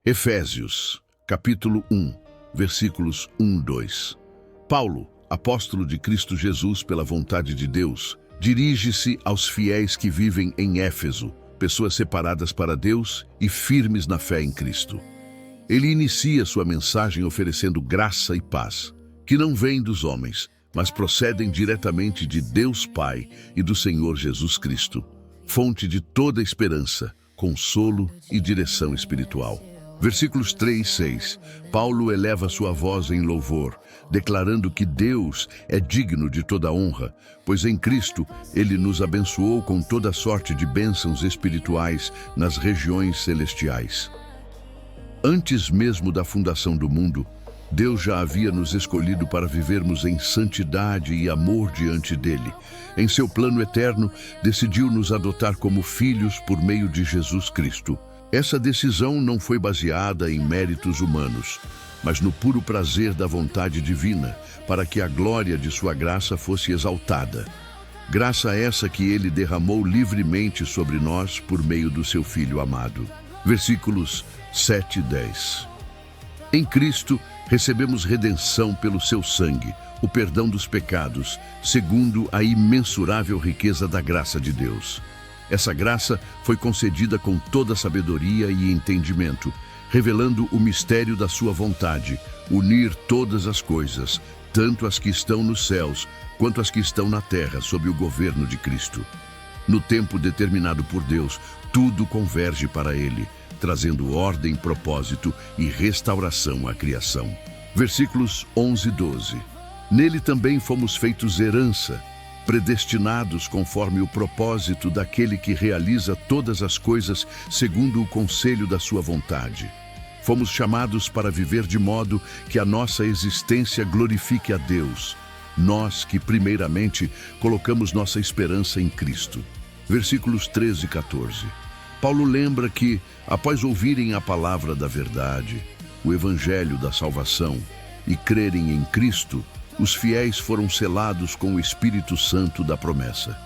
Efésios, capítulo 1, versículos 1-2. Paulo, apóstolo de Cristo Jesus pela vontade de Deus, dirige-se aos fiéis que vivem em Éfeso, pessoas separadas para Deus e firmes na fé em Cristo. Ele inicia sua mensagem oferecendo graça e paz, que não vêm dos homens, mas procedem diretamente de Deus Pai e do Senhor Jesus Cristo, fonte de toda esperança, consolo e direção espiritual. Versículos 3 e 6. Paulo eleva sua voz em louvor, declarando que Deus é digno de toda honra, pois em Cristo Ele nos abençoou com toda sorte de bênçãos espirituais nas regiões celestiais. Antes mesmo da fundação do mundo, Deus já havia nos escolhido para vivermos em santidade e amor diante dele. Em seu plano eterno, decidiu nos adotar como filhos por meio de Jesus Cristo. Essa decisão não foi baseada em méritos humanos, mas no puro prazer da vontade divina, para que a glória de sua graça fosse exaltada. Graça essa que ele derramou livremente sobre nós por meio do seu Filho amado. Versículos 7 e 10. Em Cristo, recebemos redenção pelo seu sangue, o perdão dos pecados, segundo a imensurável riqueza da graça de Deus. Essa graça foi concedida com toda sabedoria e entendimento, revelando o mistério da sua vontade, unir todas as coisas, tanto as que estão nos céus, quanto as que estão na terra, sob o governo de Cristo. No tempo determinado por Deus, tudo converge para Ele, trazendo ordem, propósito e restauração à criação. Versículos 11 e 12. Nele também fomos feitos herança, predestinados conforme o propósito daquele que realiza todas as coisas segundo o conselho da sua vontade. Fomos chamados para viver de modo que a nossa existência glorifique a Deus, nós que primeiramente colocamos nossa esperança em Cristo. Versículos 13 e 14. Paulo lembra que, após ouvirem a palavra da verdade, o evangelho da salvação, e crerem em Cristo, os fiéis foram selados com o Espírito Santo da promessa.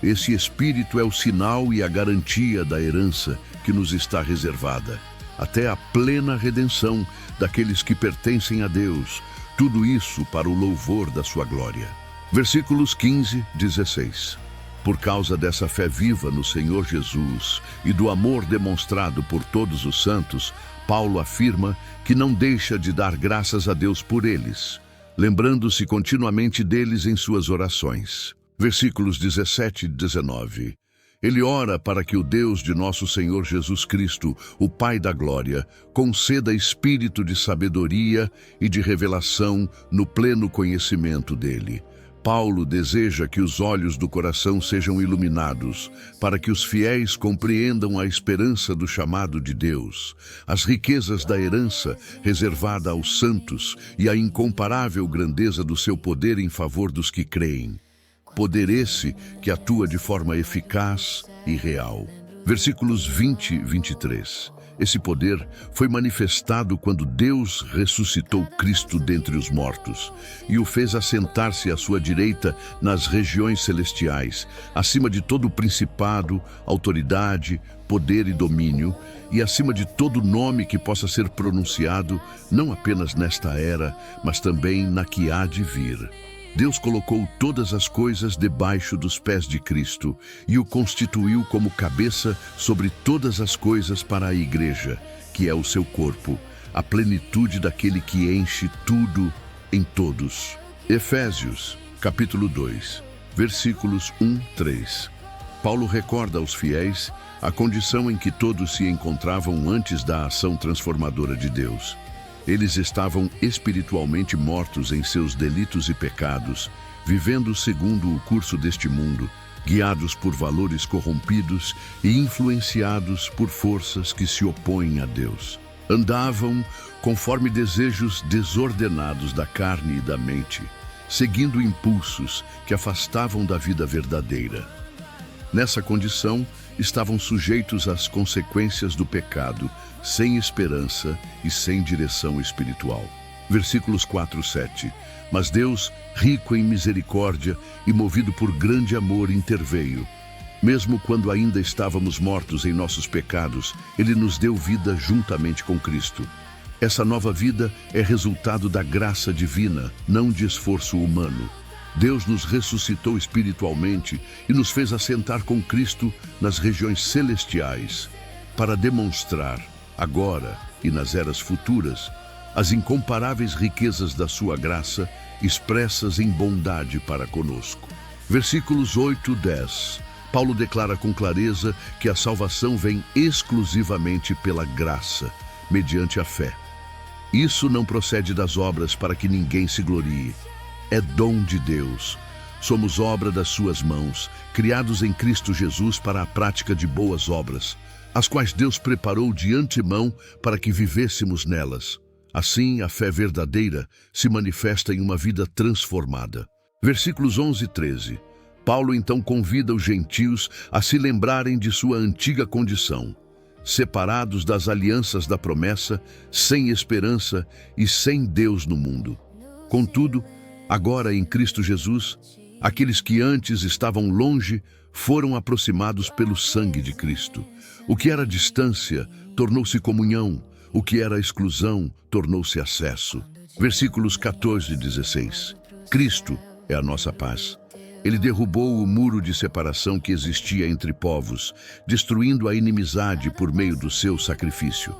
Esse Espírito é o sinal e a garantia da herança que nos está reservada, até a plena redenção daqueles que pertencem a Deus, tudo isso para o louvor da sua glória. Versículos 15 e 16. Por causa dessa fé viva no Senhor Jesus e do amor demonstrado por todos os santos, Paulo afirma que não deixa de dar graças a Deus por eles, lembrando-se continuamente deles em suas orações. Versículos 17 e 19. Ele ora para que o Deus de nosso Senhor Jesus Cristo, o Pai da Glória, conceda espírito de sabedoria e de revelação no pleno conhecimento dele. Paulo deseja que os olhos do coração sejam iluminados, para que os fiéis compreendam a esperança do chamado de Deus, as riquezas da herança reservada aos santos e a incomparável grandeza do seu poder em favor dos que creem. Poder esse que atua de forma eficaz e real. Versículos 20 e 23. Esse poder foi manifestado quando Deus ressuscitou Cristo dentre os mortos e o fez assentar-se à sua direita nas regiões celestiais, acima de todo principado, autoridade, poder e domínio, e acima de todo nome que possa ser pronunciado, não apenas nesta era, mas também na que há de vir. Deus colocou todas as coisas debaixo dos pés de Cristo e o constituiu como cabeça sobre todas as coisas para a igreja, que é o seu corpo, a plenitude daquele que enche tudo em todos. Efésios, capítulo 2, versículos 1-3. Paulo recorda aos fiéis a condição em que todos se encontravam antes da ação transformadora de Deus. Eles estavam espiritualmente mortos em seus delitos e pecados, vivendo segundo o curso deste mundo, guiados por valores corrompidos e influenciados por forças que se opõem a Deus. Andavam conforme desejos desordenados da carne e da mente, seguindo impulsos que afastavam da vida verdadeira. Nessa condição, estavam sujeitos às consequências do pecado, sem esperança e sem direção espiritual. Versículos 4-7. Mas Deus, rico em misericórdia e movido por grande amor, interveio. Mesmo quando ainda estávamos mortos em nossos pecados, Ele nos deu vida juntamente com Cristo. Essa nova vida é resultado da graça divina, não de esforço humano. Deus nos ressuscitou espiritualmente e nos fez assentar com Cristo nas regiões celestiais, para demonstrar, agora e nas eras futuras, as incomparáveis riquezas da sua graça expressas em bondade para conosco. Versículos 8 e 10. Paulo declara com clareza que a salvação vem exclusivamente pela graça, mediante a fé. Isso não procede das obras para que ninguém se glorie. É dom de Deus. Somos obra das suas mãos, criados em Cristo Jesus para a prática de boas obras, as quais Deus preparou de antemão para que vivêssemos nelas. Assim, a fé verdadeira se manifesta em uma vida transformada. Versículos 11 e 13. Paulo então convida os gentios a se lembrarem de sua antiga condição, separados das alianças da promessa, sem esperança e sem Deus no mundo. Contudo, agora em Cristo Jesus, aqueles que antes estavam longe foram aproximados pelo sangue de Cristo. O que era distância tornou-se comunhão, o que era exclusão tornou-se acesso. Versículos 14 e 16. Cristo é a nossa paz. Ele derrubou o muro de separação que existia entre povos, destruindo a inimizade por meio do seu sacrifício.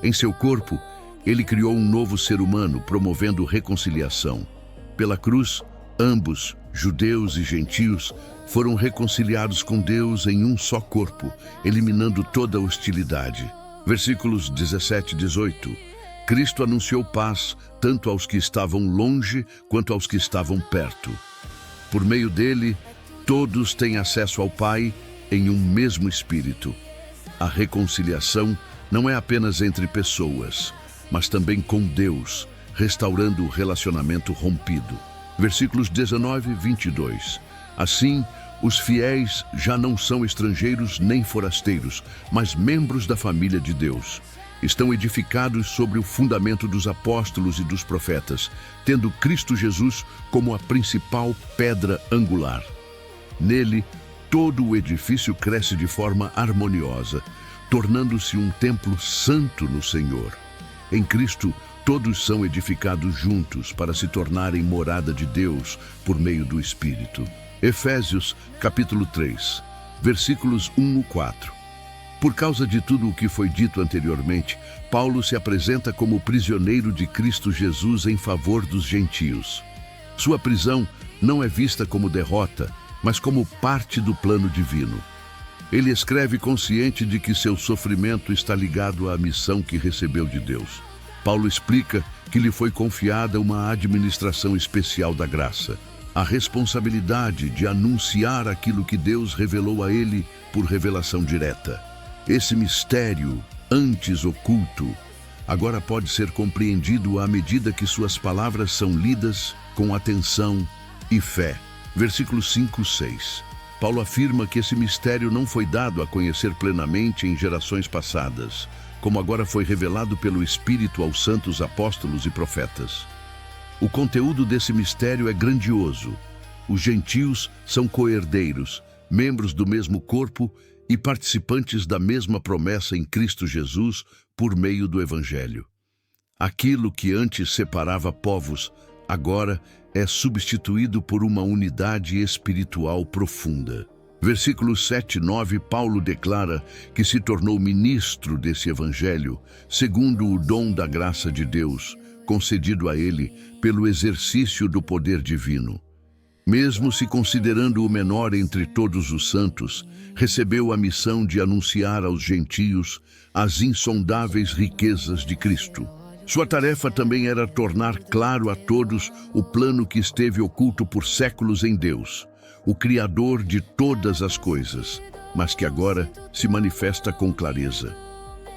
Em seu corpo, ele criou um novo ser humano, promovendo reconciliação. Pela cruz, ambos, judeus e gentios, foram reconciliados com Deus em um só corpo, eliminando toda hostilidade. Versículos 17 e 18. Cristo anunciou paz tanto aos que estavam longe quanto aos que estavam perto. Por meio dele, todos têm acesso ao Pai em um mesmo Espírito. A reconciliação não é apenas entre pessoas, mas também com Deus, restaurando o relacionamento rompido. Versículos 19 e 22. Assim, os fiéis já não são estrangeiros nem forasteiros, mas membros da família de Deus. Estão edificados sobre o fundamento dos apóstolos e dos profetas, tendo Cristo Jesus como a principal pedra angular. Nele, todo o edifício cresce de forma harmoniosa, tornando-se um templo santo no Senhor. Em Cristo, todos são edificados juntos para se tornarem morada de Deus por meio do Espírito. Efésios, capítulo 3, versículos 1 e 4. Por causa de tudo o que foi dito anteriormente, Paulo se apresenta como prisioneiro de Cristo Jesus em favor dos gentios. Sua prisão não é vista como derrota, mas como parte do plano divino. Ele escreve consciente de que seu sofrimento está ligado à missão que recebeu de Deus. Paulo explica que lhe foi confiada uma administração especial da graça, a responsabilidade de anunciar aquilo que Deus revelou a ele por revelação direta. Esse mistério, antes oculto, agora pode ser compreendido à medida que suas palavras são lidas com atenção e fé. Versículos 5 e 6. Paulo afirma que esse mistério não foi dado a conhecer plenamente em gerações passadas, como agora foi revelado pelo Espírito aos santos apóstolos e profetas. O conteúdo desse mistério é grandioso. Os gentios são coerdeiros, membros do mesmo corpo e participantes da mesma promessa em Cristo Jesus por meio do Evangelho. Aquilo que antes separava povos, agora é substituído por uma unidade espiritual profunda. Versículos 7 e 9, Paulo declara que se tornou ministro desse Evangelho, segundo o dom da graça de Deus, concedido a ele pelo exercício do poder divino. Mesmo se considerando o menor entre todos os santos, recebeu a missão de anunciar aos gentios as insondáveis riquezas de Cristo. Sua tarefa também era tornar claro a todos o plano que esteve oculto por séculos em Deus, o Criador de todas as coisas, mas que agora se manifesta com clareza.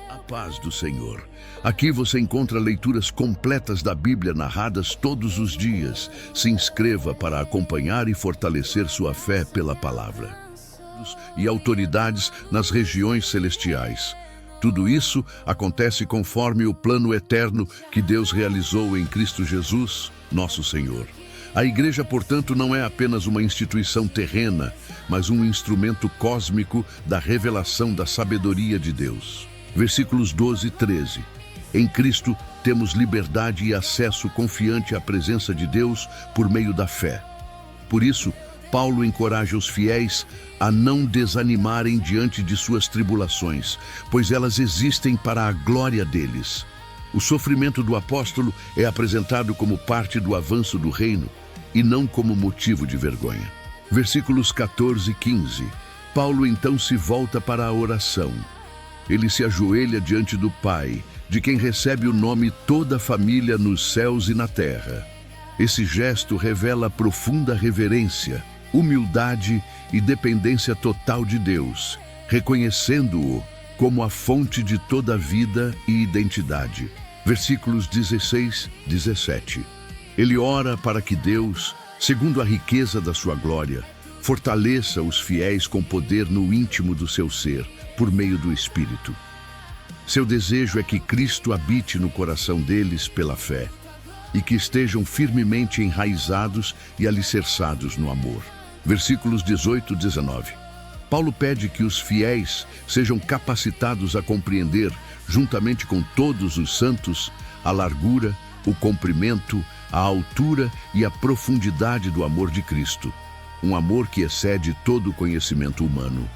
A paz do Senhor. Aqui você encontra leituras completas da Bíblia narradas todos os dias. Se inscreva para acompanhar e fortalecer sua fé pela palavra. E autoridades nas regiões celestiais. Tudo isso acontece conforme o plano eterno que Deus realizou em Cristo Jesus, nosso Senhor. A igreja, portanto, não é apenas uma instituição terrena, mas um instrumento cósmico da revelação da sabedoria de Deus. Versículos 12 e 13. Em Cristo temos liberdade e acesso confiante à presença de Deus por meio da fé. Por isso, Paulo encoraja os fiéis a não desanimarem diante de suas tribulações, pois elas existem para a glória deles. O sofrimento do apóstolo é apresentado como parte do avanço do reino e não como motivo de vergonha. Versículos 14 e 15. Paulo então se volta para a oração. Ele se ajoelha diante do Pai, de quem recebe o nome toda a família nos céus e na terra. Esse gesto revela profunda reverência, humildade e dependência total de Deus, reconhecendo-o como a fonte de toda a vida e identidade. Versículos 16 e 17. Ele ora para que Deus, segundo a riqueza da sua glória, fortaleça os fiéis com poder no íntimo do seu ser, por meio do Espírito. Seu desejo é que Cristo habite no coração deles pela fé e que estejam firmemente enraizados e alicerçados no amor. Versículos 18 e 19. Paulo pede que os fiéis sejam capacitados a compreender, juntamente com todos os santos, a largura, o comprimento, a altura e a profundidade do amor de Cristo, um amor que excede todo o conhecimento humano.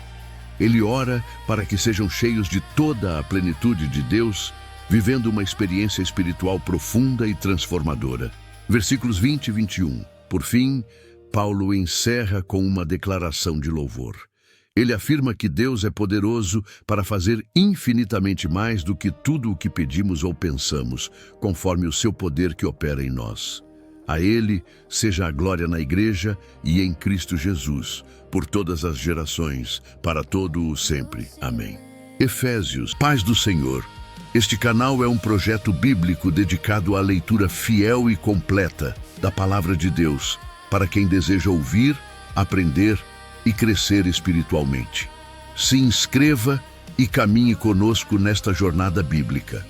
Ele ora para que sejam cheios de toda a plenitude de Deus, vivendo uma experiência espiritual profunda e transformadora. Versículos 20 e 21. Por fim, Paulo encerra com uma declaração de louvor. Ele afirma que Deus é poderoso para fazer infinitamente mais do que tudo o que pedimos ou pensamos, conforme o seu poder que opera em nós. A Ele seja a glória na Igreja e em Cristo Jesus, por todas as gerações, para todo o sempre. Amém. Efésios, paz do Senhor. Este canal é um projeto bíblico dedicado à leitura fiel e completa da Palavra de Deus, para quem deseja ouvir, aprender e crescer espiritualmente. Se inscreva e caminhe conosco nesta jornada bíblica.